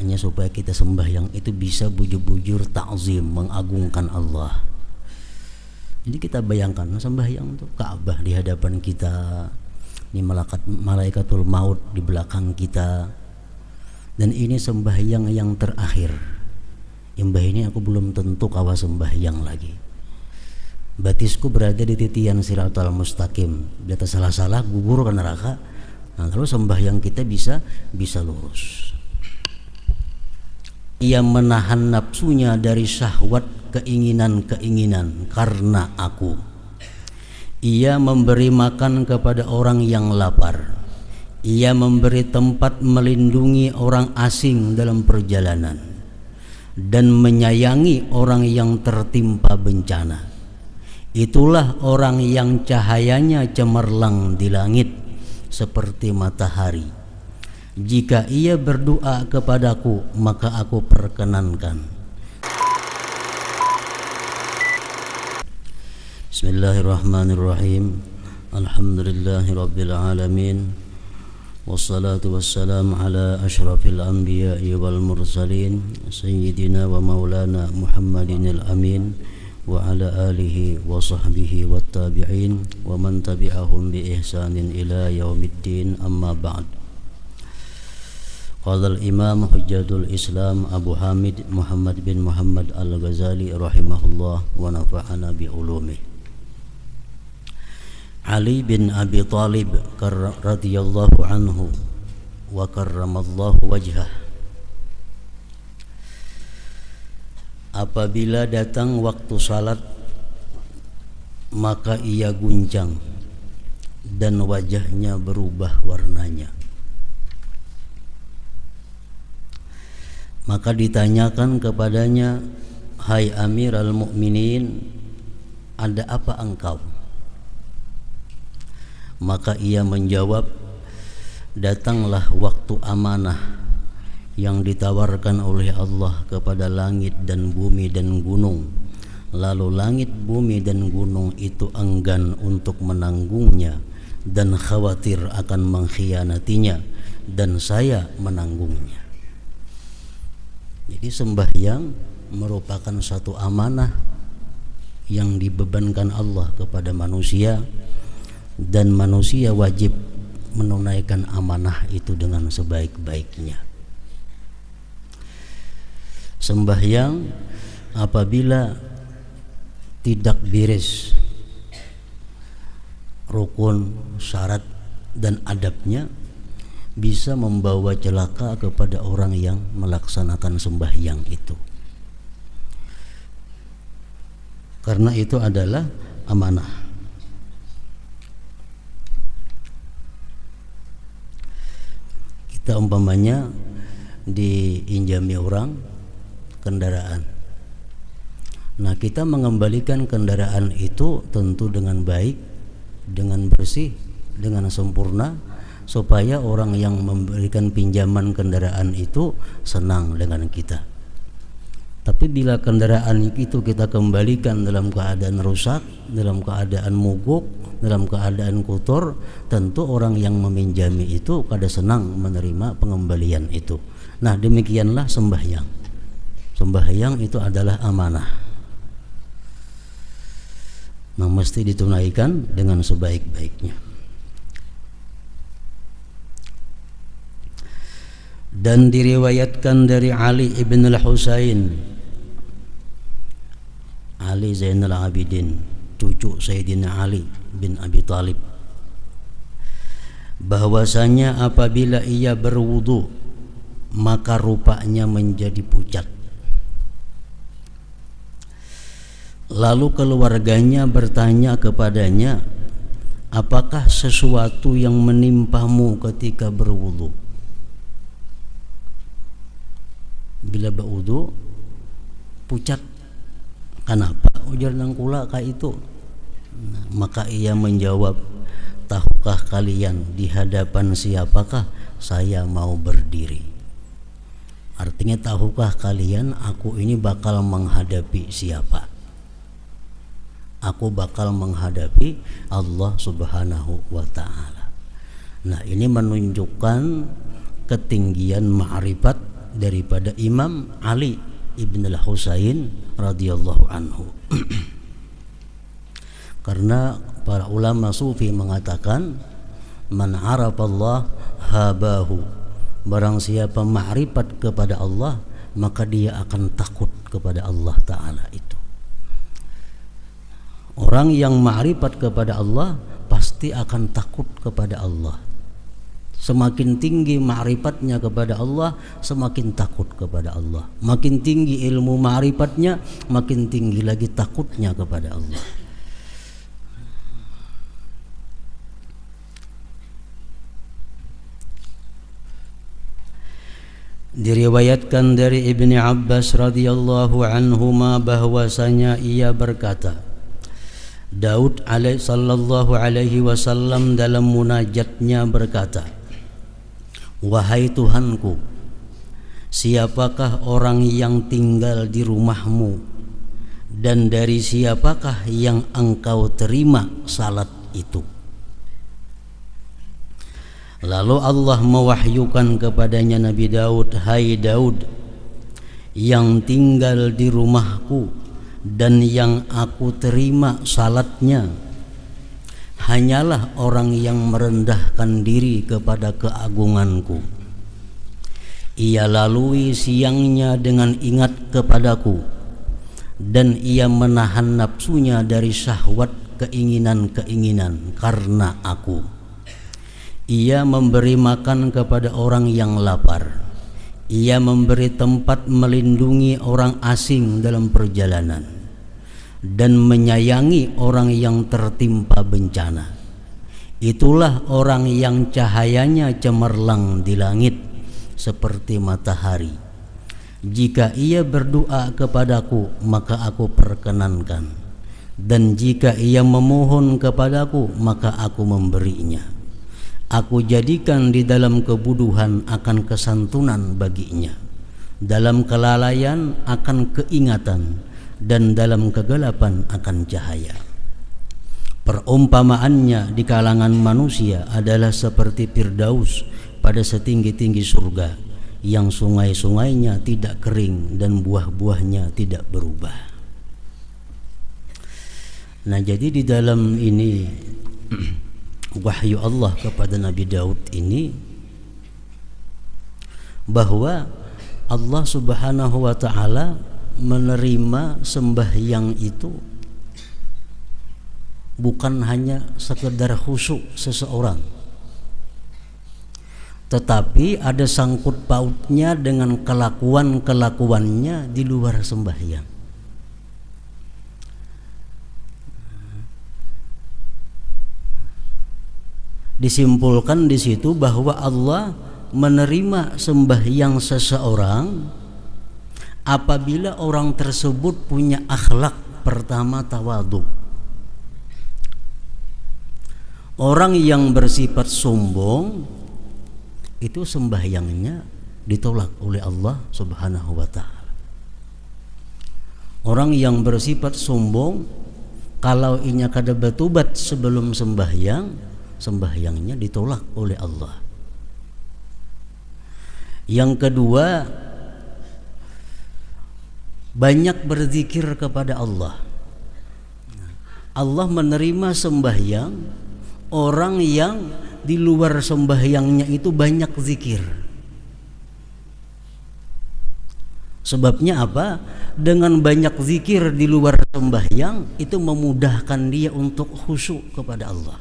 caranya supaya kita sembahyang itu bisa bujur-bujur ta'zim, mengagungkan Allah. Jadi kita bayangkan sembahyang itu Ka'bah di hadapan kita, ini malaikatul maut di belakang kita, dan ini sembahyang yang terakhir. Mbah ini aku belum tentu kawa sembahyang lagi. Batisku berada di titian siratal mustaqim. Di atas salah-salah gugur ke neraka. Nah, lalu sembahyang kita bisa lurus. Ia menahan nafsunya dari syahwat keinginan-keinginan karena aku. Ia memberi makan kepada orang yang lapar. Ia memberi tempat melindungi orang asing dalam perjalanan dan menyayangi orang yang tertimpa bencana. Itulah orang yang cahayanya cemerlang di langit seperti matahari. Jika ia berdoa kepadaku, maka aku perkenankan. Bismillahirrahmanirrahim. Alhamdulillahirabbil alamin. Wassalatu wassalamu ala asyrafil anbiya'i wal mursalin sayyidina wa maulana Muhammadinil amin wa ala alihi wa sahbihi wat tabi'in wa man tabi'ahum bi ihsanin ila yaumiddin, amma ba'd. Qala al-imam hujjatul Islam Abu Hamid Muhammad bin Muhammad al-Ghazali rahimahullah wa nafa'ana bi ulumih. Ali bin Abi Thalib radhiyallahu anhu wa karramallahu wajhah. Apabila datang waktu salat, maka ia guncang dan wajahnya berubah warnanya. Maka ditanyakan kepadanya, "Hai Amirul Mukminin, ada apa engkau?" Maka ia menjawab, "Datanglah waktu amanah yang ditawarkan oleh Allah kepada langit dan bumi dan gunung. Lalu langit, bumi dan gunung itu enggan untuk menanggungnya dan khawatir akan mengkhianatinya, dan saya menanggungnya." Jadi sembahyang merupakan satu amanah yang dibebankan Allah kepada manusia, dan manusia wajib menunaikan amanah itu dengan sebaik-baiknya. Sembahyang apabila tidak beres rukun, syarat dan adabnya, bisa membawa celaka kepada orang yang melaksanakan sembahyang itu. Karena itu adalah amanah. Kita umpamanya diinjami orang kendaraan. Nah, kita mengembalikan kendaraan itu tentu dengan baik, dengan bersih, dengan sempurna, supaya orang yang memberikan pinjaman kendaraan itu senang dengan kita. Tapi bila kendaraan itu kita kembalikan dalam keadaan rusak, dalam keadaan mogok, dalam keadaan kotor, tentu orang yang meminjami itu kada senang menerima pengembalian itu. Nah, demikianlah sembahyang. Sembahyang itu adalah amanah, yang mesti ditunaikan dengan sebaik-baiknya. Dan diriwayatkan dari Ali ibn al-Husain, Ali Zainal Abidin, cucu Sayyidina Ali bin Abi Thalib, bahwasanya apabila ia berwudu, maka rupanya menjadi pucat. Lalu keluarganya bertanya kepadanya, "Apakah sesuatu yang menimpamu ketika berwudu?" Bila berwudu pucat, kenapa? Ujar nangkula ka itu. Nah, maka ia menjawab, "Tahukah kalian di hadapan siapakah saya mau berdiri?" Artinya, tahukah kalian aku ini bakal menghadapi siapa? Aku bakal menghadapi Allah Subhanahu wa ta'ala. Nah, ini menunjukkan ketinggian ma'rifat daripada Imam Ali ibn al-Husain radhiyallahu anhu. Karena para ulama sufi mengatakan man arafallah habahu, barang siapa ma'rifat kepada Allah maka dia akan takut kepada Allah Ta'ala itu. Orang yang ma'rifat kepada Allah pasti akan takut kepada Allah. Semakin tinggi ma'rifatnya kepada Allah, semakin takut kepada Allah. Makin tinggi ilmu ma'rifatnya, makin tinggi lagi takutnya kepada Allah. Diriwayatkan dari Ibni Abbas radhiyallahu anhuma bahwasanya ia berkata, Daud sallallahu alaihi wasallam dalam munajatnya berkata, wahai Tuhanku, siapakah orang yang tinggal di rumahmu dan dari siapakah yang engkau terima salat itu? Lalu Allah mewahyukan kepadanya Nabi Daud, hai Daud, yang tinggal di rumahku dan yang aku terima salatnya hanyalah orang yang merendahkan diri kepada keagunganku. Ia lalui siangnya dengan ingat kepadaku, dan ia menahan nafsunya dari syahwat keinginan-keinginan karena aku. Ia memberi makan kepada orang yang lapar. Ia memberi tempat melindungi orang asing dalam perjalanan, dan menyayangi orang yang tertimpa bencana. Itulah orang yang cahayanya cemerlang di langit seperti matahari. Jika ia berdoa kepadaku, maka aku perkenankan, dan jika ia memohon kepadaku, maka aku memberinya. Aku jadikan di dalam kebodohan akan kesantunan baginya, dalam kelalaian akan keingatan, dan dalam kegelapan akan cahaya. Perumpamaannya di kalangan manusia adalah seperti Firdaus pada setinggi-tinggi surga, yang sungai-sungainya tidak kering dan buah-buahnya tidak berubah. Nah, jadi di dalam ini wahyu Allah kepada Nabi Daud ini, bahwa Allah Subhanahu wa ta'ala menerima sembahyang itu bukan hanya sekedar khusyuk seseorang, tetapi ada sangkut pautnya dengan kelakuan-kelakuannya di luar sembahyang. Disimpulkan di situ bahwa Allah menerima sembahyang seseorang apabila orang tersebut punya akhlak pertama tawadhu. Orang yang bersifat sombong itu sembahyangnya ditolak oleh Allah Subhanahu wa ta'ala. Orang yang bersifat sombong, kalau inya kada bertobat sebelum sembahyang, sembahyangnya ditolak oleh Allah. Yang kedua, banyak berzikir kepada Allah. Allah menerima sembahyang orang yang di luar sembahyangnya itu banyak zikir. Sebabnya apa? Dengan banyak zikir di luar sembahyang itu memudahkan dia untuk khusyuk kepada Allah.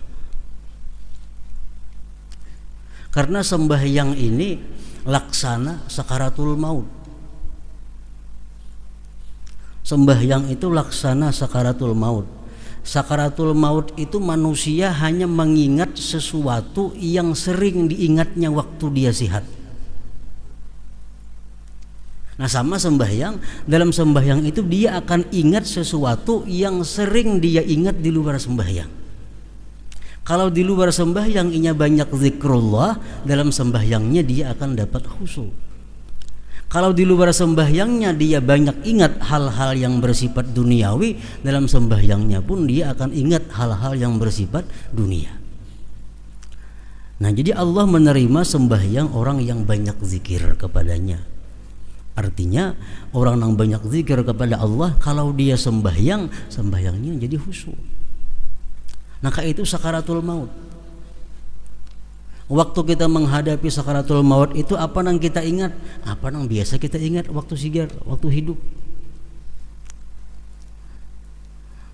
Karena sembahyang ini laksana sakaratul maut. Sembahyang itu laksana sakaratul maut. Sakaratul maut itu manusia hanya mengingat sesuatu yang sering diingatnya waktu dia sehat. Nah, sama sembahyang, dalam sembahyang itu dia akan ingat sesuatu yang sering dia ingat di luar sembahyang. Kalau di luar sembahyang inya banyak zikrullah, dalam sembahyangnya dia akan dapat khusyuk. Kalau di luar sembahyangnya dia banyak ingat hal-hal yang bersifat duniawi, dalam sembahyangnya pun dia akan ingat hal-hal yang bersifat dunia. Nah, jadi Allah menerima sembahyang orang yang banyak zikir kepadanya. Artinya orang yang banyak zikir kepada Allah, kalau dia sembahyangnya jadi khusyuk. Maka itu sakaratul maut. Waktu kita menghadapi sakaratul maut itu apa yang kita ingat? Apa yang biasa kita ingat waktu sigar, waktu hidup?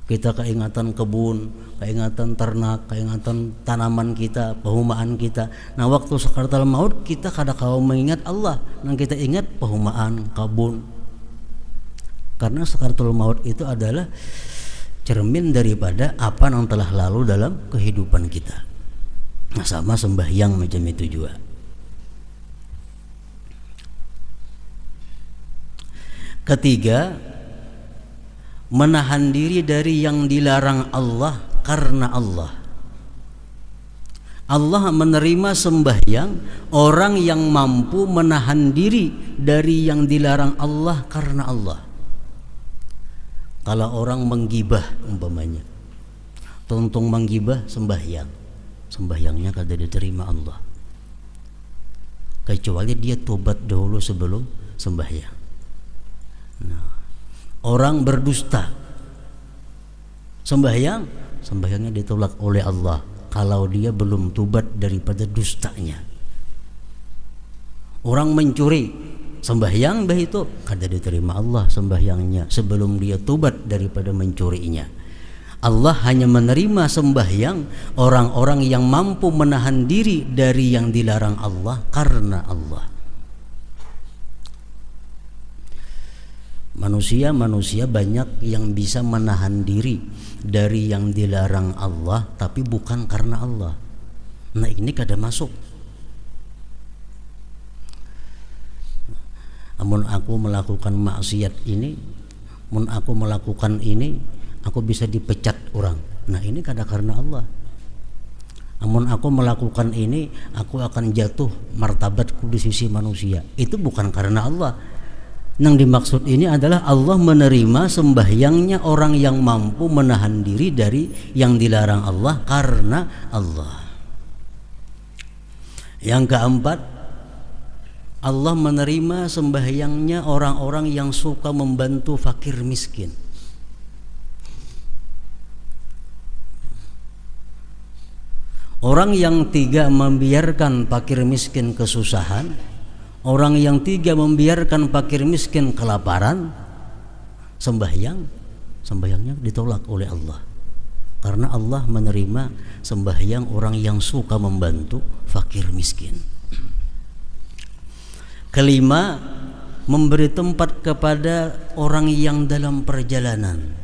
Kita keingatan kebun, keingatan ternak, keingatan tanaman kita, pehumaan kita. Nah, waktu sakaratul maut kita kadang-kala mengingat Allah, yang kita ingat pehumaan, kebun. Karena sakaratul maut itu adalah cermin daripada apa yang telah lalu dalam kehidupan kita. Nah, sama sembahyang macam itu juga. Ketiga, menahan diri dari yang dilarang Allah karena Allah. Allah menerima sembahyang orang yang mampu menahan diri dari yang dilarang Allah karena Allah. Kalau orang menggibah umpamanya, tuntung menggibah sembahyangnya kada diterima Allah, kecuali dia tobat dahulu sebelum sembahyang. Nah, orang berdusta sembahyangnya ditolak oleh Allah kalau dia belum tobat daripada dustanya. Orang mencuri sembahyang itu kada diterima Allah sembahyangnya sebelum dia tobat daripada mencurinya. Allah hanya menerima sembahyang orang-orang yang mampu menahan diri dari yang dilarang Allah karena Allah. Manusia banyak yang bisa menahan diri dari yang dilarang Allah tapi bukan karena Allah. Nah, ini kada masuk. Amun aku melakukan maksiat ini, mun aku melakukan ini, aku bisa dipecat orang. Nah, ini kada karena Allah. Amun aku melakukan ini, aku akan jatuh martabatku di sisi manusia. Itu bukan karena Allah. Yang dimaksud ini adalah Allah menerima sembahyangnya orang yang mampu menahan diri dari yang dilarang Allah karena Allah. Yang keempat, Allah menerima sembahyangnya orang-orang yang suka membantu fakir miskin. Orang yang tiga membiarkan fakir miskin kesusahan, orang yang tiga membiarkan fakir miskin kelaparan, sembahyangnya ditolak oleh Allah. Karena Allah menerima sembahyang orang yang suka membantu fakir miskin. Kelima, memberi tempat kepada orang yang dalam perjalanan.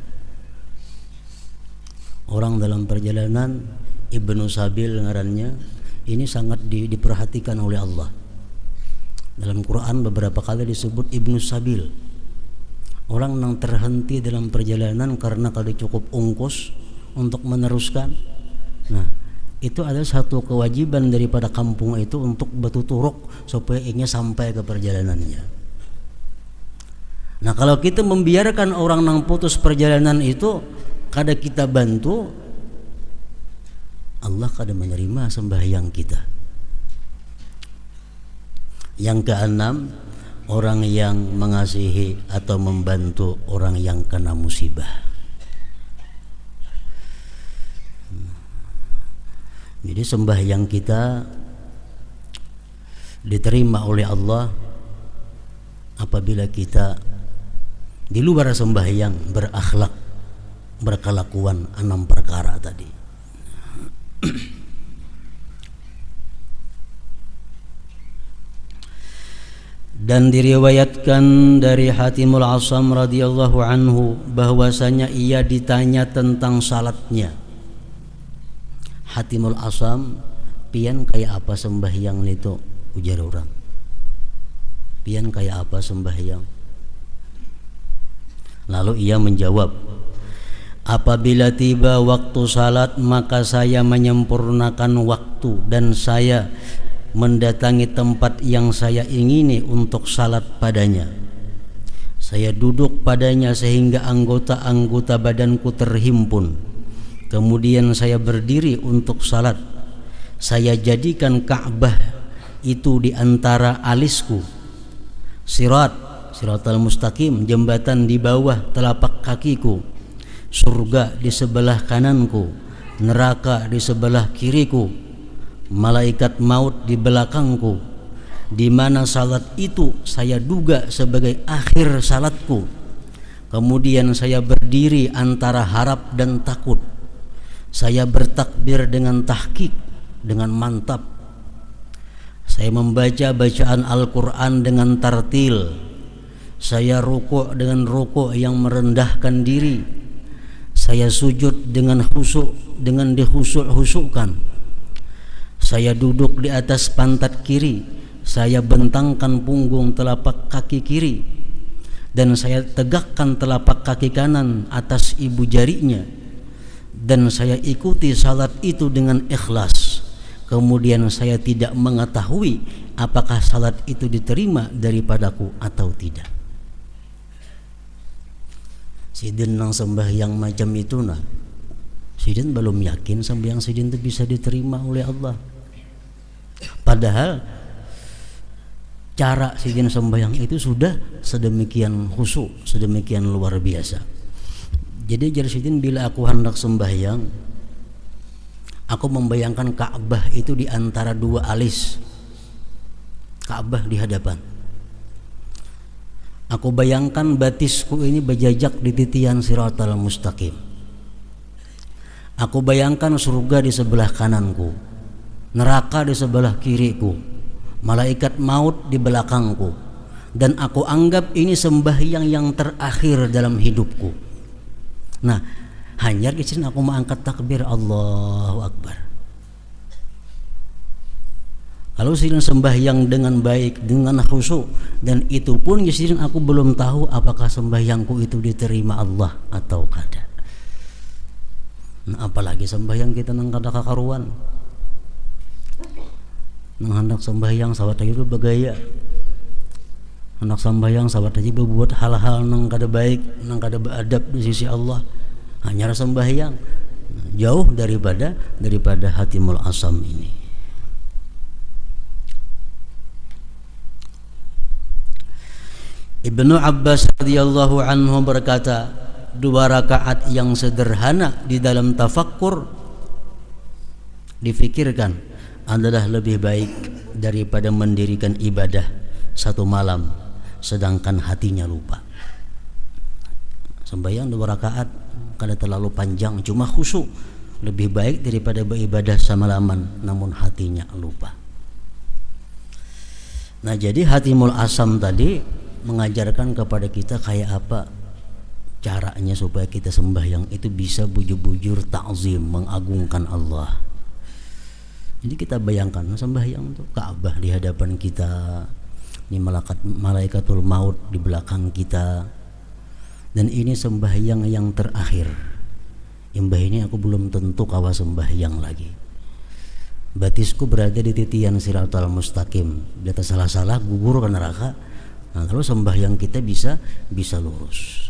Orang dalam perjalanan, Ibnu Sabil ngarannya, ini sangat diperhatikan oleh Allah. Dalam Quran beberapa kali disebut Ibnu Sabil, orang yang terhenti dalam perjalanan karena kali cukup ongkos untuk meneruskan. Nah, itu adalah satu kewajiban daripada kampung itu untuk bertuturuk supaya ingin sampai ke perjalanannya. Nah, kalau kita membiarkan orang yang putus perjalanan itu kada kita bantu, Allah kada menerima sembahyang kita. Yang keenam, orang yang mengasihi atau membantu orang yang kena musibah. Jadi sembahyang kita diterima oleh Allah apabila kita di luar sembahyang berakhlak, berkelakuan 6 perkara tadi. Dan diriwayatkan dari Hatimul Asam radhiyallahu anhu bahwasanya ia ditanya tentang salatnya. Hatimul Asam, pian kayak apa sembahyang itu? Ujar orang. Pian kayak apa sembahyang? Lalu ia menjawab, apabila tiba waktu salat maka saya menyempurnakan waktu dan saya mendatangi tempat yang saya ingini untuk salat padanya. Saya duduk padanya sehingga anggota-anggota badanku terhimpun. Kemudian saya berdiri untuk salat. Saya jadikan Ka'bah itu di antara alisku. Sirat siratal mustaqim, jembatan di bawah telapak kakiku, surga di sebelah kananku, neraka di sebelah kiriku, malaikat maut di belakangku, di mana salat itu saya duga sebagai akhir salatku. Kemudian saya berdiri antara harap dan takut. Saya bertakbir dengan tahqiq, dengan mantap. Saya membaca bacaan Al-Quran dengan tartil. Saya rukuk dengan rukuk yang merendahkan diri. Saya sujud dengan khusyuk, dengan dikhusyuk-khusyukkan. Saya duduk di atas pantat kiri. Saya bentangkan punggung telapak kaki kiri. Dan saya tegakkan telapak kaki kanan atas ibu jarinya. Dan saya ikuti salat itu dengan ikhlas. Kemudian saya tidak mengetahui apakah salat itu diterima daripadaku atau tidak. Sidin nang sembahyang macam itu nah, sidin belum yakin sembahyang sidin itu bisa diterima oleh Allah. Padahal cara sidin sembahyang itu sudah sedemikian khusyuk, sedemikian luar biasa. Jadi jar sidin, bila aku hendak sembahyang, aku membayangkan Ka'bah itu di antara dua alis. Ka'bah di hadapan. Aku bayangkan batisku ini berjajak di titian siratal mustaqim. Aku bayangkan surga di sebelah kananku, neraka di sebelah kiriku, malaikat maut di belakangku, dan aku anggap ini sembahyang yang terakhir dalam hidupku. Nah, hanya di sini aku mengangkat takbir Allahu Akbar. Kalau sidin sembahyang dengan baik, dengan khusyuk, dan itu pun sidin aku belum tahu apakah sembahyangku itu diterima Allah atau kada. Nah, apalagi sembahyang kita nang kada kakaruan. Nang hendak sembahyang sawat itu bergaya. Hendak sembahyang sawat aja berbuat hal-hal nang kada baik, nang kada beradab di sisi Allah. Hanya sembahyang jauh daripada hatimul asam ini. Ibnu Abbas radhiyallahu anhu berkata, 2 rakaat yang sederhana di dalam tafakkur difikirkan adalah lebih baik daripada mendirikan ibadah 1 malam sedangkan hatinya lupa. Sembahyang 2 rakaat kada terlalu panjang, cuma khusyuk, lebih baik daripada beribadah semalaman namun hatinya lupa. Nah, jadi hatimul asam tadi mengajarkan kepada kita kayak apa caranya supaya kita sembahyang itu bisa bujur-bujur ta'zim, mengagungkan Allah. Jadi kita bayangkan sembahyang itu Ka'bah di hadapan kita, ini malaikatul maut di belakang kita, dan ini sembahyang yang terakhir. Imbah ini aku belum tentu kawa sembahyang lagi. Batisku berada di titian siratal mustaqim. Bila salah-salah gugur ke neraka. Nah, lalu sembahyang kita bisa lurus.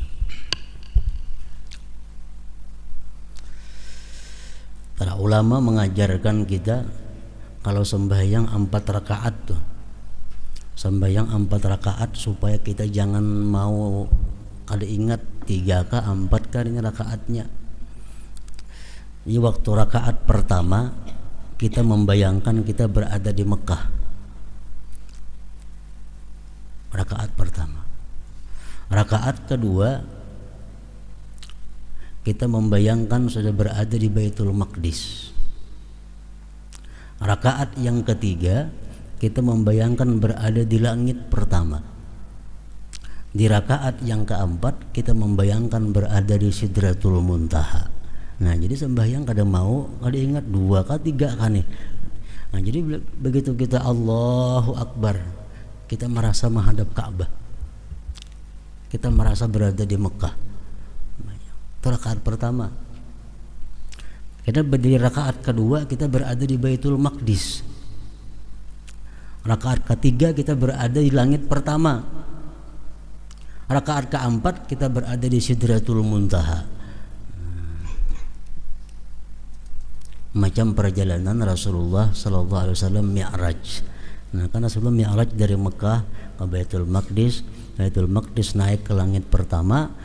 Para ulama mengajarkan kita kalau sembahyang 4 rakaat tuh. Sembahyang 4 rakaat supaya kita jangan mau kada ingat 3 kah 4 kah ini rakaatnya. Ini waktu rakaat pertama kita membayangkan kita berada di Mekah. Rakaat pertama. Rakaat kedua kita membayangkan sudah berada di Baitul Maqdis. Rakaat yang ketiga kita membayangkan berada di langit pertama. Di rakaat yang keempat kita membayangkan berada di Sidratul Muntaha. Nah, jadi sembahyang kada mau kada ingat 2 kah 3 kah nih. Nah, jadi begitu kita Allahu Akbar, kita merasa menghadap Ka'bah. Kita merasa berada di Mekah. Itu rakaat pertama. Kita berdiri rakaat kedua kita berada di Baitul Maqdis. Rakaat ketiga kita berada di langit pertama. Rakaat keempat kita berada di Sidratul Muntaha. Macam perjalanan Rasulullah sallallahu alaihi wasallam Mi'raj. Nah, karena sebelum Mi'raj dari Mekah ke Baitul Maqdis, Baitul Maqdis naik ke langit pertama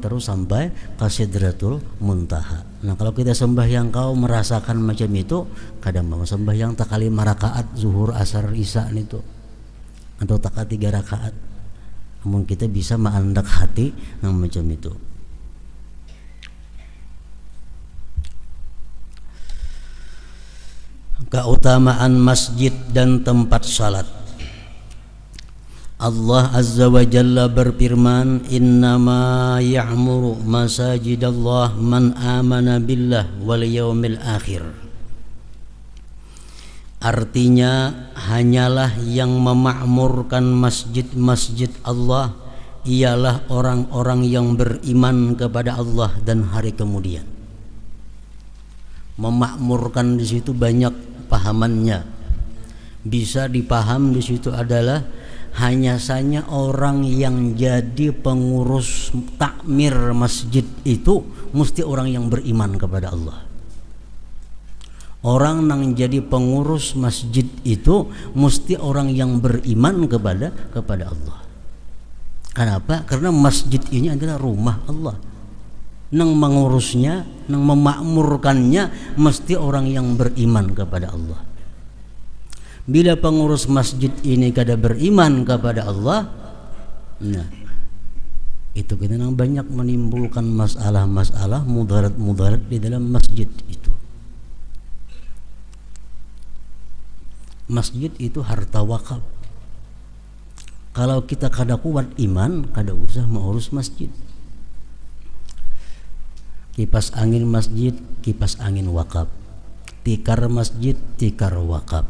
terus sampai ke Sidratul Muntaha. Nah, kalau kita sembahyang kau merasakan macam itu, kadang mau sembahyang tak kali 5 rakaat zuhur, asar, isya itu, atau tak 3 rakaat. Namun kita bisa mengandak hati yang macam itu. Keutamaan masjid dan tempat salat. Allah Azza wa Jalla berfirman, innama ya'muru masajidallah man amana billah wal yaumil akhir. Artinya, hanyalah yang memakmurkan masjid-masjid Allah ialah orang-orang yang beriman kepada Allah dan hari kemudian. Memakmurkan di situ banyak pahamannya. Bisa dipaham di situ adalah hanya saja orang yang jadi pengurus takmir masjid itu mesti orang yang beriman kepada Allah. Orang yang jadi pengurus masjid itu mesti orang yang beriman kepada Allah. Kenapa? Karena masjid ini adalah rumah Allah. Nang mengurusnya, nang memakmurkannya mesti orang yang beriman kepada Allah. Bila pengurus masjid ini kada beriman kepada Allah, nah itu kita banyak menimbulkan masalah-masalah, mudarat di dalam masjid itu. Masjid itu harta wakaf. Kalau kita kada kuat iman, kada usah mengurus masjid. Kipas angin masjid, kipas angin wakaf. Tikar masjid, tikar wakaf.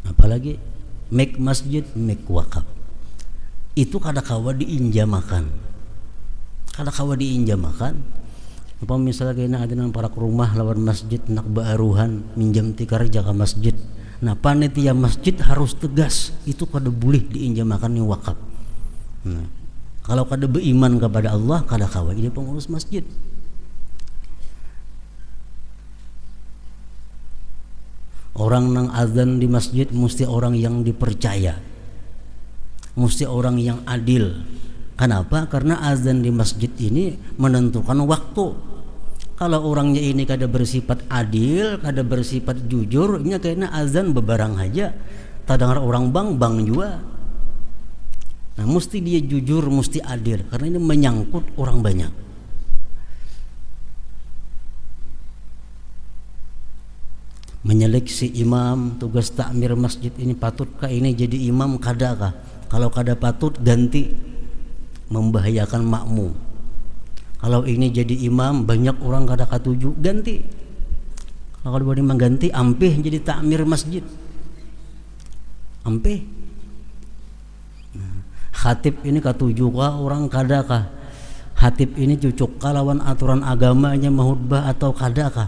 Apalagi make masjid, make wakaf. Itu kada kawa diinjamakan. Apa misalnya kena ada nang para rumah lawan masjid nak baaruhan minjam tikar jaga masjid. Nah, panitia masjid harus tegas, itu kada boleh diinjamakan yang wakaf. Nah, kalau kada beriman kepada Allah, kada kawa ini pengurus masjid. Orang nang azan di masjid mesti orang yang dipercaya, mesti orang yang adil. Kenapa? Karena azan di masjid ini menentukan waktu. Kalau orangnya ini kada bersifat adil, kada bersifat jujur, ini kayaknya azan bebarang aja. Tak dengar orang bang juga. Nah, mesti dia jujur, mesti adil, karena ini menyangkut orang banyak. Menyeleksi imam, tugas takmir masjid ini patutkah ini jadi imam, kadakah? Kalau kada patut ganti, membahayakan makmum. Kalau ini jadi imam banyak orang kada katuju, ganti. Kalau kada boleh mengganti, ampih jadi takmir masjid, ampih. Khatib ini katuju kah orang kadakah? Khatib ini cocok lawan aturan agamanya mahutbah atau kadakah?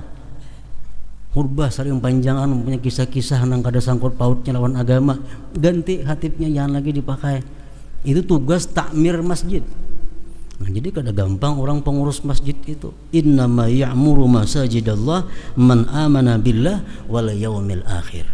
Khutbah sering panjangan, punya kisah-kisah nang kada sangkut pautnya lawan agama, ganti khatibnya, jangan lagi dipakai. Itu tugas takmir masjid. Nah, jadi kada gampang orang pengurus masjid itu. Innama ya'muru masajidallah man amana billah wal yaumil akhir.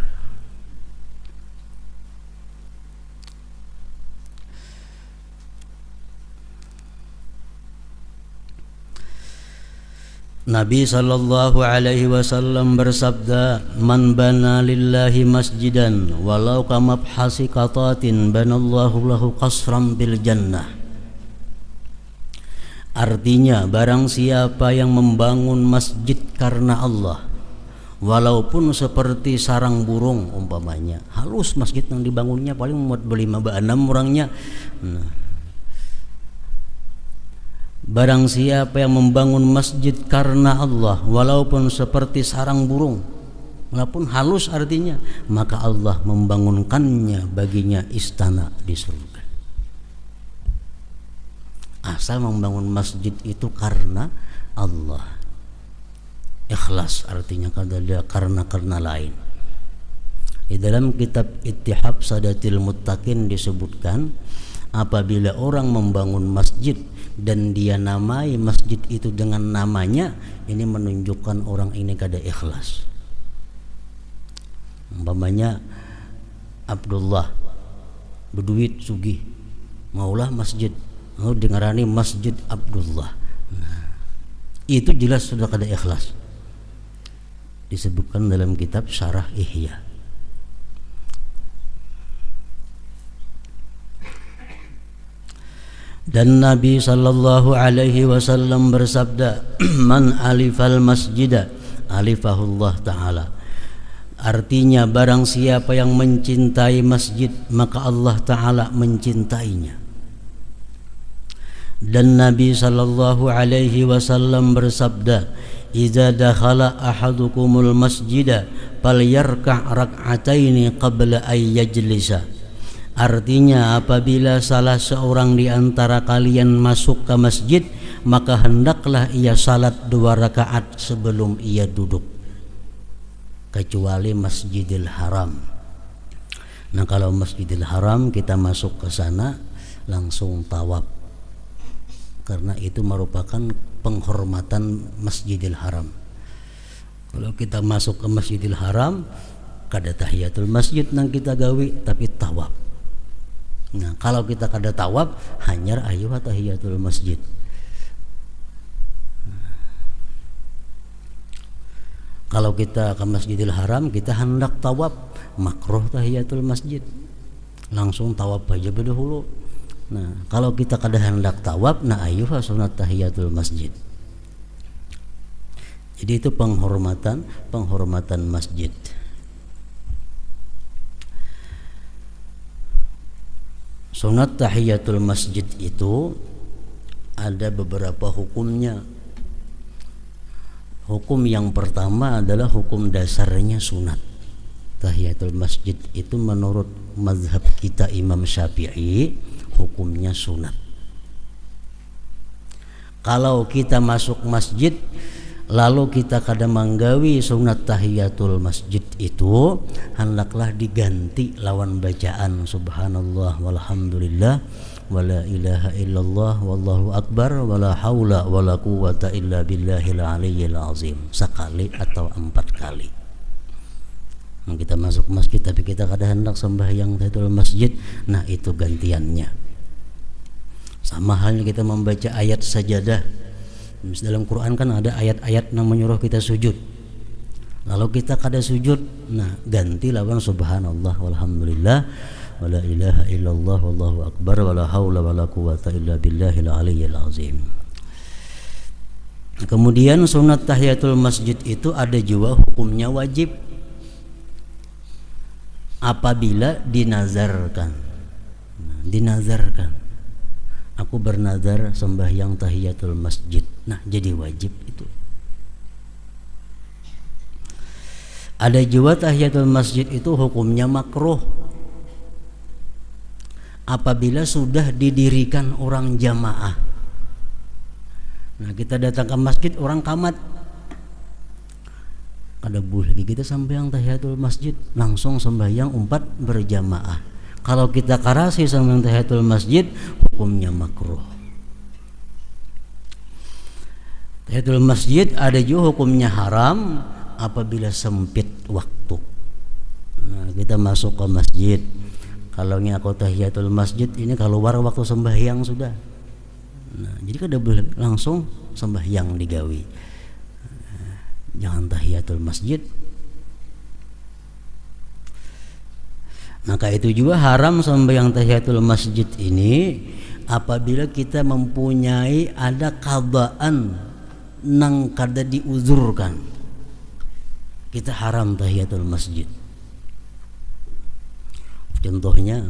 Nabi sallallahu alaihi wasallam bersabda, "Man bana lillahi masjidan walau kamabhasi qatatin banallahu lahu qasran bil jannah." Artinya, barang siapa yang membangun masjid karena Allah, walaupun seperti sarang burung umpamanya, halus masjid yang dibangunnya paling muat 5-6 orangnya. Nah, barang siapa yang membangun masjid karena Allah, walaupun seperti sarang burung, walaupun halus artinya, maka Allah membangunkannya baginya istana di surga. Asal membangun masjid itu karena Allah, ikhlas artinya, karena lain. Di dalam kitab Ittihab Sadatil Muttaqin disebutkan, apabila orang membangun masjid dan dia namai masjid itu dengan namanya, ini menunjukkan orang ini kada ikhlas. Umpamanya Abdullah berduit sugih, maulah masjid, mau dengarani Masjid Abdullah. Nah, itu jelas sudah kada ikhlas. Disebutkan dalam kitab Syarah Ihya. Dan Nabi sallallahu alaihi wasallam bersabda, "Man alifal masjida alifahullah ta'ala." Artinya barang siapa yang mencintai masjid, maka Allah Ta'ala mencintainya. Dan Nabi sallallahu alaihi wasallam bersabda, "Idza dakhala ahadukumul masjida falyarka' rak'ataini qabla ay yajlisa." Artinya apabila salah seorang di antara kalian masuk ke masjid, maka hendaklah ia salat 2 rakaat sebelum ia duduk, kecuali Masjidil Haram. Nah, kalau Masjidil Haram kita masuk ke sana langsung tawaf, karena itu merupakan penghormatan Masjidil Haram. Kalau kita masuk ke Masjidil Haram, kada tahiyatul masjid nang kita gawi, tapi tawaf. Nah, kalau kita kada tawaf, hanyar ayuh tahiyatul masjid. Kalau kita ke Masjidil Haram, kita hendak tawaf, makruh tahiyatul masjid, langsung tawaf aja dahulu. Nah, kalau kita kada hendak tawaf, nah ayuh sunat tahiyatul masjid. Jadi itu penghormatan masjid. Sunat tahiyatul masjid itu ada beberapa hukumnya. Hukum yang pertama adalah hukum dasarnya sunat. Tahiyatul masjid itu menurut mazhab kita Imam Syafi'i hukumnya sunat. Kalau kita masuk masjid lalu kita kada manggawi sunat tahiyatul masjid itu, hendaklah diganti lawan bacaan subhanallah walhamdulillah wala ilaha illallah wallahu akbar wala haula wala quwata illa billahil aliyyil azim, sekali atau 4 kali. Kita masuk masjid tapi kita kada hendak sembahyang tahiyatul masjid, nah itu gantiannya. Sama halnya kita membaca ayat sajadah. Dalam Quran kan ada ayat-ayat yang menyuruh kita sujud, lalu kita kada sujud, nah ganti lawan subhanallah walhamdulillah wala ilaha illallah wallahu akbar wala haula wala quwata illa billahil aliyyil azim. Kemudian sunat tahiyatul masjid itu ada juga hukumnya wajib apabila dinazarkan. Dinazarkan, aku bernazar sembahyang tahiyatul masjid, nah jadi wajib itu. Ada juga tahiyatul masjid itu hukumnya makruh apabila sudah didirikan orang jamaah. Nah, kita datang ke masjid orang kamat, kada boleh kita sembahyang tahiyatul masjid, langsung sembahyang 4 berjamaah. Kalau kita karasi sembahyang tahiyatul masjid, hukumnya makruh. Tahiyatul masjid ada juga hukumnya haram apabila sempit waktu. Nah, kita masuk ke masjid, kalau aku tahiyatul masjid ini keluar waktu sembahyang sudah. Nah, jadi kada boleh langsung sembahyang digawi. Jangan tahiyatul masjid. Maka itu juga haram sembahyang tahiyatul masjid ini apabila kita mempunyai ada qadaan nang kada diuzurkan, kita haram tahiyatul masjid. Contohnya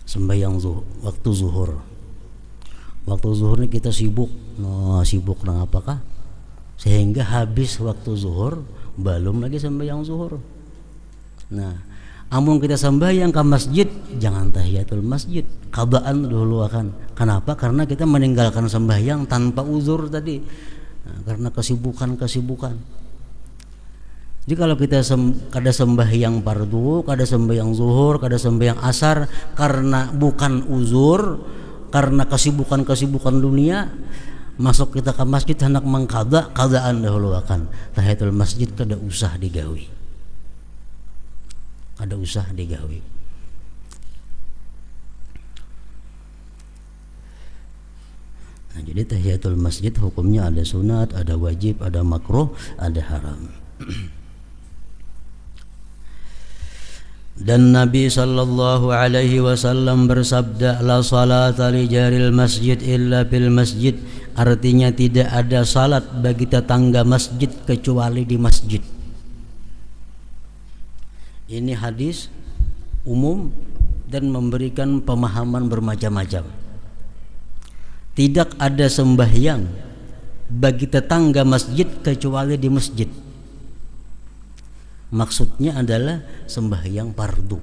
sembahyang waktu zuhur. Waktu zuhur ini kita sibuk, sibuk nang apakah? Sehingga habis waktu zuhur belum lagi sembahyang zuhur. Nah, amun kita sembahyang ke masjid, jangan tahiyatul masjid, qadaan dulu akan. Kenapa? Karena kita meninggalkan sembahyang tanpa uzur tadi, nah, karena kesibukan. Jadi kalau kita kada sembahyang fardu, kada sembahyang zuhur, kada sembahyang asar karena bukan uzur, karena kesibukan dunia, masuk kita ke masjid hendak mengqada, qadaan dahulu akan. Tahiyatul masjid kada usah digawi. ada usah digawe. Nah, jadi tahiyatul masjid hukumnya ada sunat, ada wajib, ada makruh, ada haram. Dan Nabi sallallahu alaihi wasallam bersabda, la salata li jaril masjid illa bil masjid. Artinya tidak ada salat bagi tetangga masjid kecuali di masjid. Ini hadis umum dan memberikan pemahaman bermacam-macam. Tidak ada sembahyang bagi tetangga masjid kecuali di masjid. Maksudnya adalah sembahyang fardu.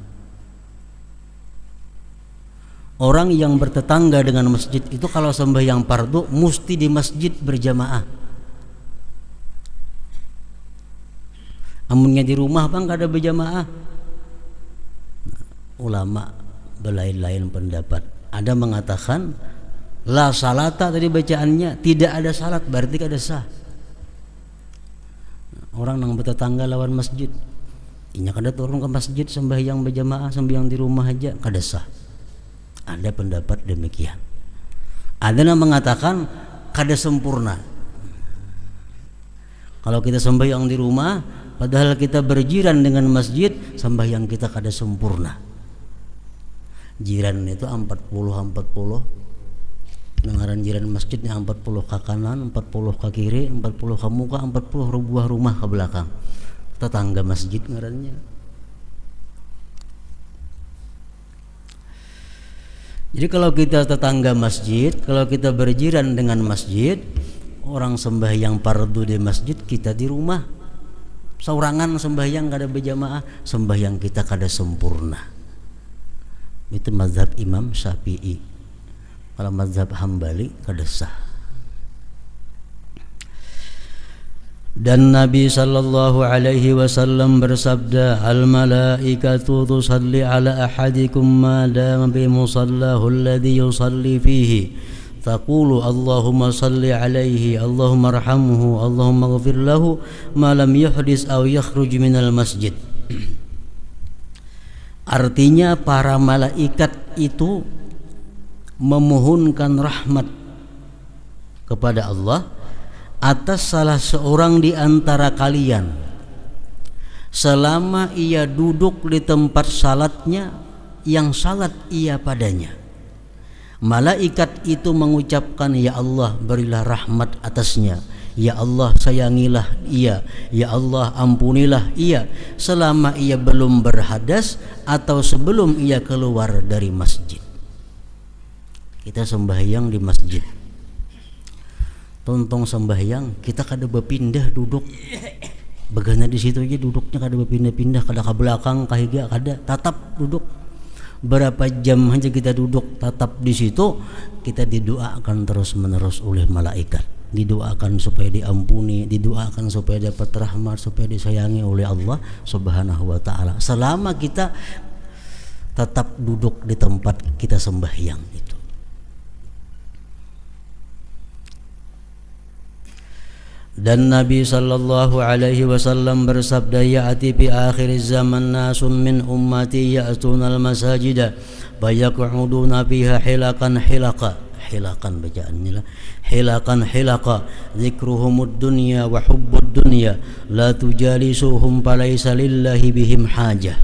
Orang yang bertetangga dengan masjid itu kalau sembahyang fardu mesti di masjid berjamaah. Amunnya di rumah bang gak ada berjamaah. Ulama berlain-lain pendapat. Ada mengatakan la salata, tadi bacaannya tidak ada salat, berarti kada sah. Orang nang bertetangga lawan masjid, inya kada turun ke masjid sembahyang berjamaah, sembahyang di rumah aja kada sah. Ada pendapat demikian. Ada yang mengatakan kada sempurna. Kalau kita sembahyang di rumah padahal kita berjiran dengan masjid, sembahyang kita kada sempurna. Jiran itu 40 Dengaran jiran masjidnya 40 ke kanan, 40 ke kiri, 40 ke muka, 40 buah rumah ke belakang. Tetangga masjid ngarannya. Jadi kalau kita tetangga masjid, kalau kita berjiran dengan masjid, orang sembahyang fardu di masjid, kita di rumah saurangan sembahyang kada berjamaah, sembahyang kita kada sempurna. Itu mazhab Imam Syafi'i. Kalau mazhab Hambali kada sah. Dan Nabi sallallahu alaihi wasallam bersabda, al malaikatu tusalli ala ahadikum ma dama bi musallahu alladhi yusalli fihi, taqulu Allahumma salli alaihi, Allahumma arhamhu, Allahumma ighfir lahu ma lam yuhdis aw yakhruj minal masjid. Artinya para malaikat itu memohonkan rahmat kepada Allah atas salah seorang di antara kalian selama ia duduk di tempat salatnya yang salat ia padanya. Malaikat itu mengucapkan, ya Allah berilah rahmat atasnya, ya Allah sayangilah ia, ya Allah ampunilah ia selama ia belum berhadas atau sebelum ia keluar dari masjid. Kita sembahyang di masjid, tontong sembahyang kita kada berpindah duduk, begana di situ aja duduknya kada berpindah-pindah, kada ke belakang kahiga kada, tatap duduk. Berapa jam aja kita duduk tatap di situ, kita didoakan terus menerus oleh malaikat, didoakan supaya diampuni, didoakan supaya dapat rahmat, supaya disayangi oleh Allah Subhanahu wa taala selama kita tetap duduk di tempat kita sembahyang itu. Dan Nabi sallallahu alaihi wasallam bersabda, ya'ti fi akhir zaman nasun min ummati ya'tuna al-masajida fayaq'uduna fiha hilakan bacaannya lah, hilakan zikruhumud dunya wa hubbud dunya la tujalisuhum falaysa lillahi bihim hajah.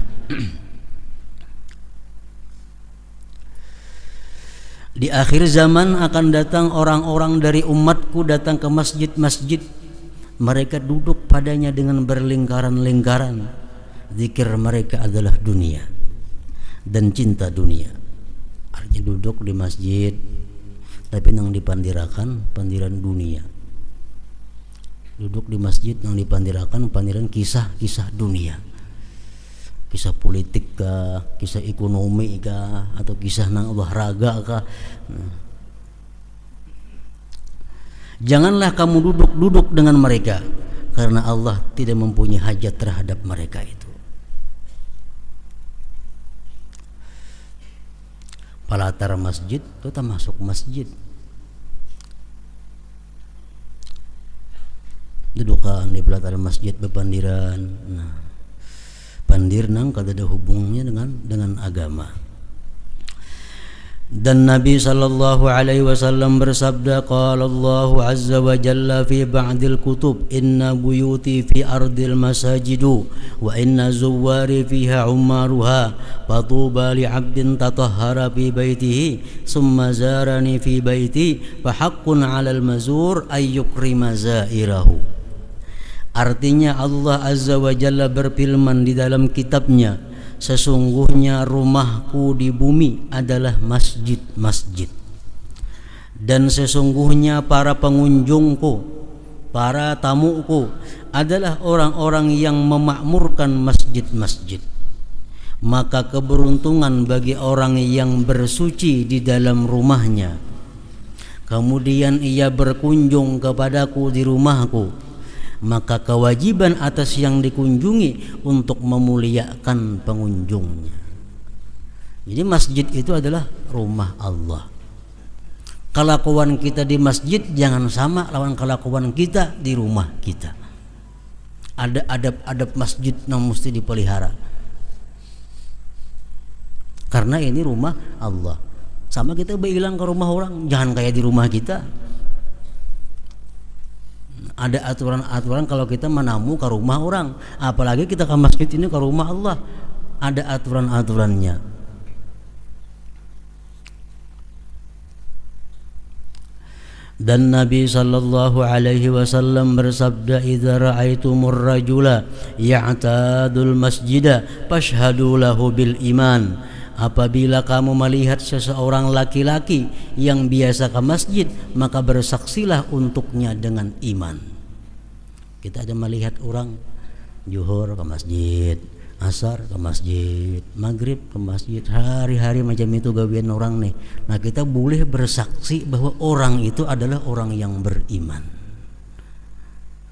Di akhir zaman akan datang orang-orang dari umatku datang ke masjid-masjid. Mereka duduk padanya dengan berlingkaran-lingkaran. Zikir mereka adalah dunia dan cinta dunia. Artinya duduk di masjid tapi nang dipandirakan pandiran dunia. Duduk di masjid nang dipandirakan pandiran kisah-kisah dunia. Kisah politik kah, kisah ekonomi kah, atau kisah nang olahraga kah. Janganlah kamu duduk dengan mereka, karena Allah tidak mempunyai hajat terhadap mereka itu. Palatar masjid itu termasuk masjid. Dudukan di palatar masjid bepandiran. Nah, pandir nang kada ada hubungannya dengan agama. Dan Nabi sallallahu alaihi wasallam bersabda, qala Allah azza wa jalla fi ba'dil kutub, inna buyuti fi ardil masajidu wa inna zuwari fiha ummaruha fatuba li 'abdin tatahhara fi baitihi summa zarani fi baiti fa haqqun 'alal mazur ay yukrima zairahu. Artinya Allah azza wa jalla berfirman di dalam kitabnya, sesungguhnya rumahku di bumi adalah masjid-masjid, dan sesungguhnya para pengunjungku, para tamuku adalah orang-orang yang memakmurkan masjid-masjid. Maka keberuntungan bagi orang yang bersuci di dalam rumahnya, kemudian ia berkunjung kepadaku di rumahku, maka kewajiban atas yang dikunjungi untuk memuliakan pengunjungnya. Jadi masjid itu adalah rumah Allah. Kelakuan kita di masjid jangan sama lawan kelakuan kita di rumah kita. Ada adab-adab masjid yang mesti dipelihara, karena ini rumah Allah. Sama kita bilang ke rumah orang, jangan kayak di rumah kita. Ada aturan-aturan kalau kita menamu ke rumah orang, apalagi kita ke masjid ini ke rumah Allah, ada aturan-aturannya. Dan Nabi sallallahu alaihi wasallam bersabda, idza ra'aitumur rajula ya'tadul masjida fashhadu lahu bil iman. Apabila kamu melihat seseorang laki-laki yang biasa ke masjid, maka bersaksilah untuknya dengan iman. Kita ada melihat orang Zuhur ke masjid, Asar ke masjid, Maghrib ke masjid, hari-hari macam itu gawian orang nih. Nah, kita boleh bersaksi bahwa orang itu adalah orang yang beriman.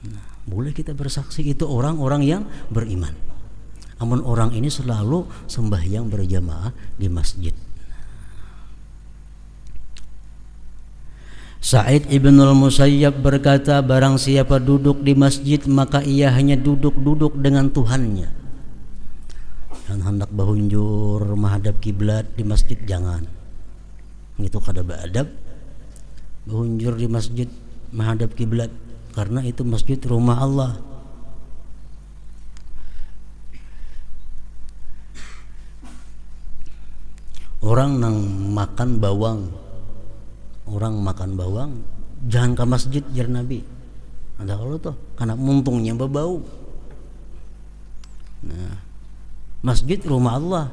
Nah, boleh kita bersaksi itu orang-orang yang beriman. Namun orang ini selalu sembahyang berjamaah di masjid. Sa'id ibn al-Musayyab berkata, barang siapa duduk di masjid maka ia hanya duduk-duduk dengan Tuhannya. Dan hendak bahunjur menghadap kiblat di masjid jangan. Itu kada beadab. Bahunjur di masjid menghadap kiblat, karena itu masjid rumah Allah. Orang nang makan bawang, orang makan bawang jangan ke masjid jar Nabi. Ada kalau tuh karena muntungnya berbau. Nah, masjid rumah Allah.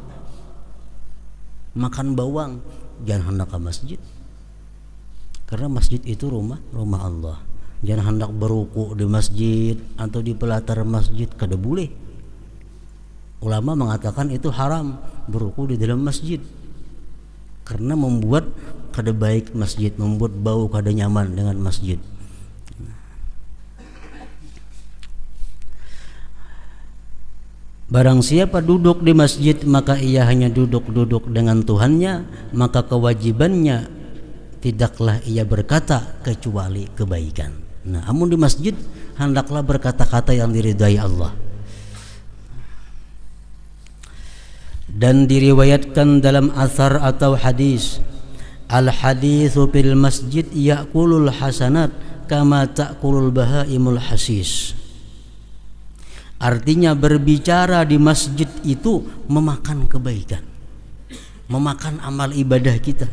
Makan bawang jangan hendak ke masjid, karena masjid itu rumah Allah. Jangan hendak beruku di masjid atau di pelatar masjid, kada boleh. Ulama mengatakan itu haram beruku di dalam masjid, karena membuat kada baik masjid, membuat bau kada nyaman dengan masjid. Barang siapa duduk di masjid maka ia hanya duduk-duduk dengan Tuhannya, maka kewajibannya tidaklah ia berkata kecuali kebaikan. Nah, amun di masjid hendaklah berkata-kata yang diridai Allah. Dan diriwayatkan dalam athar atau hadis, al haditsu fil masjid ya'kulul hasanat kama ta'kulul bahaimul hasis. Artinya berbicara di masjid itu memakan kebaikan, memakan amal ibadah kita,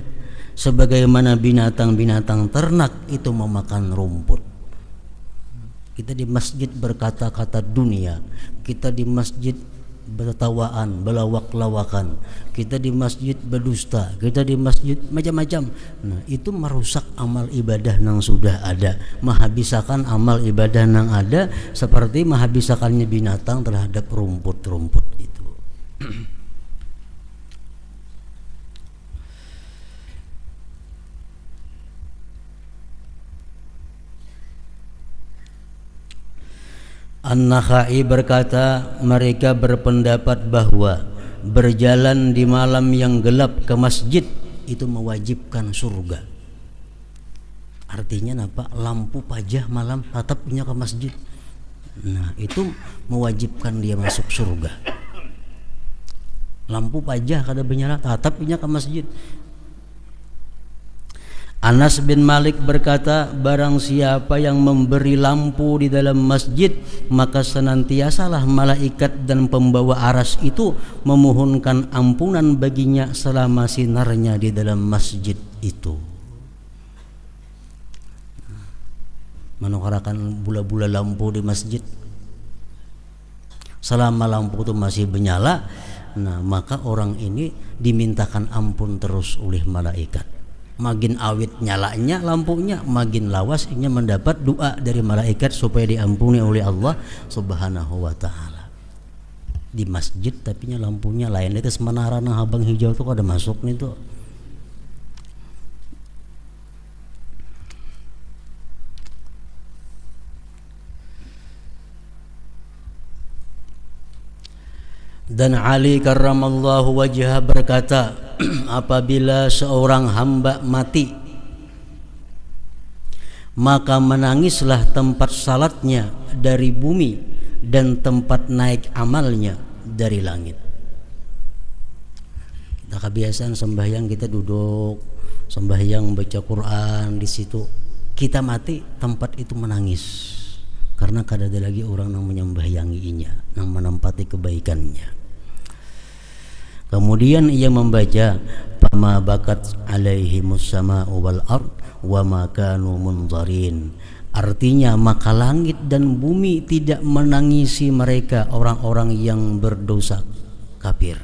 sebagaimana binatang-binatang ternak itu memakan rumput. Kita di masjid berkata-kata dunia, kita di masjid bertawaan, belawak-lawakan, kita di masjid berdusta, kita di masjid macam-macam. Nah, itu merusak amal ibadah yang sudah ada, menghabiskan amal ibadah yang ada, seperti menghabiskannya binatang terhadap rumput-rumput itu. An-Nakhai berkata, mereka berpendapat bahwa berjalan di malam yang gelap ke masjid itu mewajibkan surga. Artinya apa? Lampu pajah malam tatapnya ke masjid. Nah, itu mewajibkan dia masuk surga. lampu pajah kada benyala tatap inya ke masjid. Anas bin Malik berkata, barang siapa yang memberi lampu di dalam masjid, maka senantiasalah malaikat dan pembawa aras itu memohonkan ampunan baginya selama sinarnya di dalam masjid itu. Menukarakan bula-bula lampu di masjid, selama lampu itu masih menyala, nah maka orang ini dimintakan ampun terus oleh malaikat. Makin awet nyalanya lampunya, makin lawas inya mendapat doa dari malaikat supaya diampuni oleh Allah Subhanahu wa taala. Di masjid tapi nya lampunya lain itu menara nang habang hijau tuh ada masuk nih tuh. Dan Ali karramallahu wajhah berkata, apabila seorang hamba mati, maka menangislah tempat salatnya dari bumi dan tempat naik amalnya dari langit. Kita kebiasaan sembahyang, kita duduk sembahyang baca Quran, di situ kita mati tempat itu menangis karena kada ada lagi orang yang menyembahyanginya, yang menempati kebaikannya. Kemudian ia membaca, "Fama bakat alaihimus sama'u wal ard wa ma kanu munzarin." Artinya, maka langit dan bumi tidak menangisi mereka orang-orang yang berdosa kafir.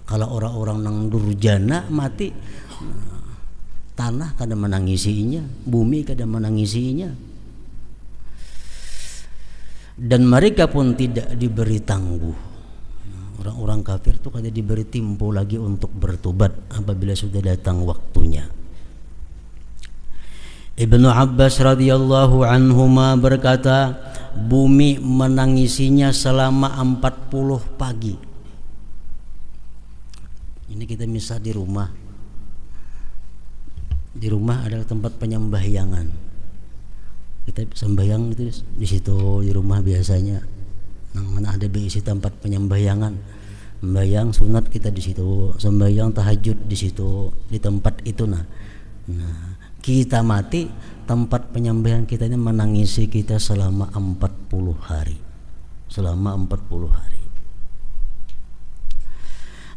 Kalau orang-orang yang durjana mati, tanah kada menangisinya, bumi kada menangisinya. Dan mereka pun tidak diberi tangguh. Orang-orang kafir itu kada diberi tempo lagi untuk bertobat apabila sudah datang waktunya. Ibnu Abbas radhiyallahu anhuma berkata, bumi menangisinya selama 40 pagi. Ini kita misal di rumah. Di rumah ada tempat penyembahyangan. Kita sembahyang itu di situ di rumah biasanya. Nang mana ada berisi tempat penyembahyangan, sembahyang sunat kita di situ, sembahyang tahajud di situ, di tempat itu. Nah kita mati, tempat penyembahyangan kita ini menangisi kita selama 40 hari, selama 40 hari.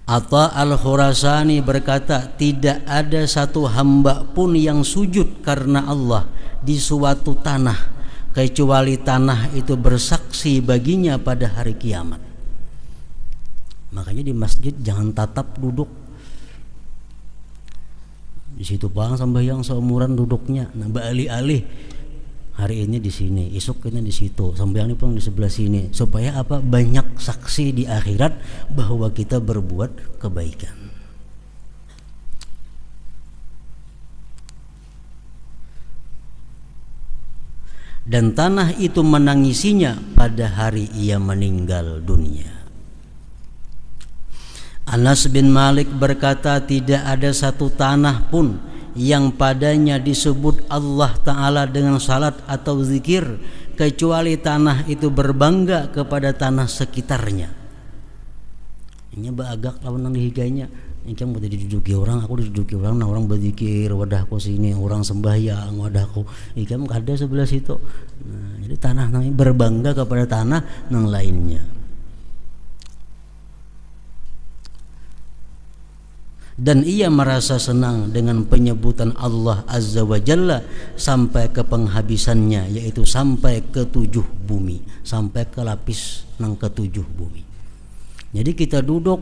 Atha al-Khurasani berkata, tidak ada satu hamba pun yang sujud karena Allah di suatu tanah kecuali tanah itu bersaksi baginya pada hari kiamat. Makanya di masjid jangan tatap duduk. Di situ bang sembahyang seumuran duduknya. Nah, beralih-alih. Hari ini di sini, esok ini di situ, sembahyang pun di sebelah sini. Supaya apa? Banyak saksi di akhirat bahwa kita berbuat kebaikan. Dan tanah itu menangisinya pada hari ia meninggal dunia. Anas bin Malik berkata, tidak ada satu tanah pun yang padanya disebut Allah Ta'ala dengan salat atau zikir kecuali tanah itu berbangga kepada tanah sekitarnya. Ini agak lawan nang dihigainya. Ini kan mau diduduki orang, aku diduduki orang, nah orang berzikir, wadahku sini, orang sembahyang, wadahku, ikan ada sebelah situ. Nah, jadi tanah namanya berbangga kepada tanah yang lainnya. Dan ia merasa senang dengan penyebutan Allah Azza wa Jalla sampai ke penghabisannya, yaitu sampai ke 7 bumi, sampai ke lapis yang ke-7 bumi. Jadi kita duduk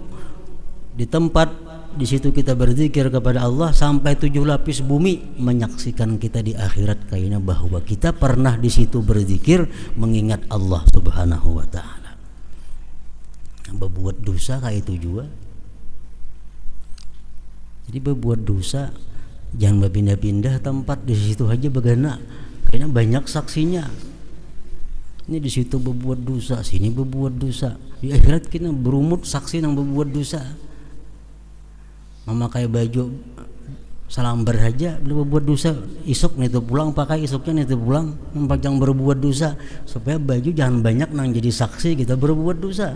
di tempat, di situ kita berzikir kepada Allah sampai 7 lapis bumi menyaksikan kita di akhirat kayaknya bahwa kita pernah di situ berzikir mengingat Allah Subhanahu wa taala. Berbuat dosa kayak itu juga. Jadi berbuat dosa jangan berpindah-pindah tempat, di situ aja begana. Kayaknya banyak saksinya. Ini di situ berbuat dosa, sini berbuat dosa. Di akhirat kita berumut saksi yang berbuat dosa. Memakai baju salambar saja belum berbuat dosa, isuk nih tuh pulang pakai, isuknya nih tuh pulang jangan berbuat dosa, supaya baju jangan banyak nang jadi saksi kita berbuat dosa.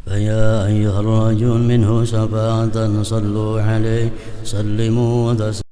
فيا أيها الراجون منه شفاعة صلوا عليه سلموا وتسلموا